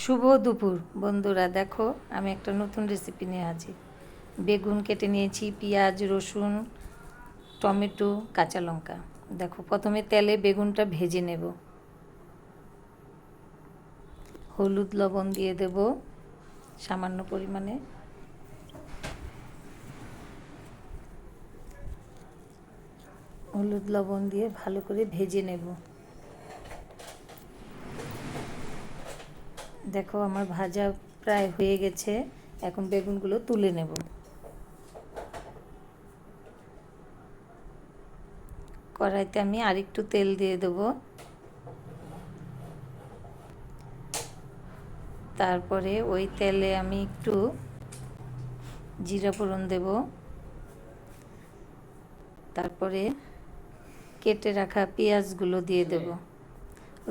শুভ দুপুর বন্ধুরা, দেখো আমি একটা নতুন রেসিপি নিয়ে হাজির। বেগুন কেটে নিয়েছি, পেঁয়াজ, রসুন, টমেটো, কাঁচা লঙ্কা। দেখো প্রথমে তেলে বেগুনটা ভেজে নেব। হলুদ লবণ দিয়ে দেব সামান্য পরিমাণে। হলুদ লবণ দিয়ে ভালো করে ভেজে নেব। দেখো আমার ভাজা প্রায় হয়ে গেছে, এখন বেগুনগুলো তুলে নেব। কড়াইতে আমি আরেকটু তেল দিয়ে দেব। তারপরে ওই তেলে আমি একটু জিরা ফোড়ন দেব। তারপরে কেটে রাখা পেঁয়াজগুলো দিয়ে দেব,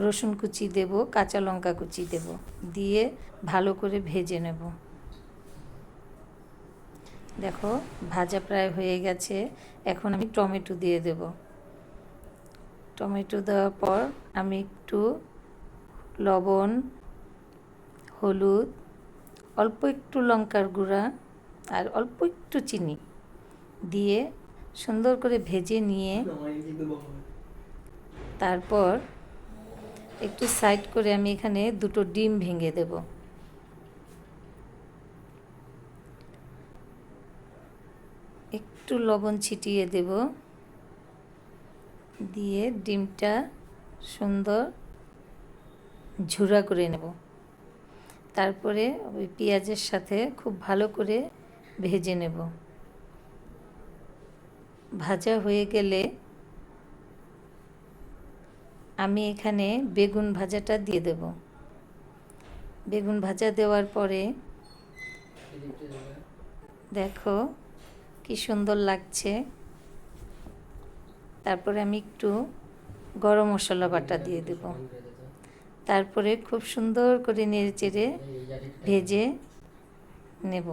রসুন কুচি দেব, কাঁচা লঙ্কা কুচি দেব, দিয়ে ভালো করে ভেজে নেব। দেখো ভাজা প্রায় হয়ে গেছে, এখন আমি টমেটো দিয়ে দেব। টমেটো দেওয়ার পর আমি একটু লবণ, হলুদ, অল্প একটু লঙ্কার গুঁড়া আর অল্প একটু চিনি দিয়ে সুন্দর করে ভেজে নিয়ে তারপর একটু সাইড করে আমি এখানে দুটো ডিম ভেঙে দেব। একটু লবণ ছিটিয়ে দেব, দিয়ে ডিমটা সুন্দর ঝুরা করে নেব। তারপরে ওই পেঁয়াজের সাথে খুব ভালো করে ভেজে নেব। ভাজা হয়ে গেলে আমি এখানে বেগুন ভাজাটা দিয়ে দেব। বেগুন ভাজা দেওয়ার পরে দেখো কি সুন্দর লাগছে। তারপরে আমি একটু গরম মশলা বাটা দিয়ে দেব। তারপরে খুব সুন্দর করে নেড়েচেড়ে ভেজে নেব।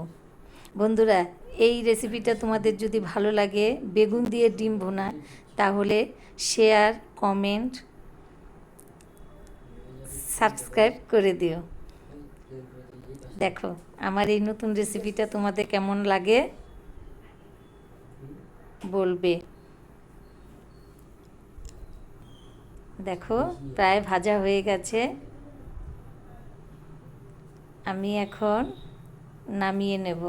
বন্ধুরা, এই রেসিপিটা তোমাদের যদি ভালো লাগে, বেগুন দিয়ে ডিম ভুনা, তাহলে শেয়ার, কমেন্ট, সাবস্ক্রাইব করে দিও। দেখো আমার এই নতুন রেসিপিটা তোমাদের কেমন লাগে বলবে। দেখো প্রায় ভাজা হয়ে গেছে, আমি এখন নামিয়ে নেব।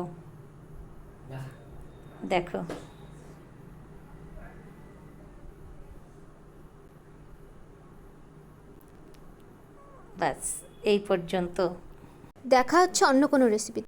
দেখো বাস এই পর্যন্ত। দেখা হচ্ছে অন্য কোনো রেসিপি।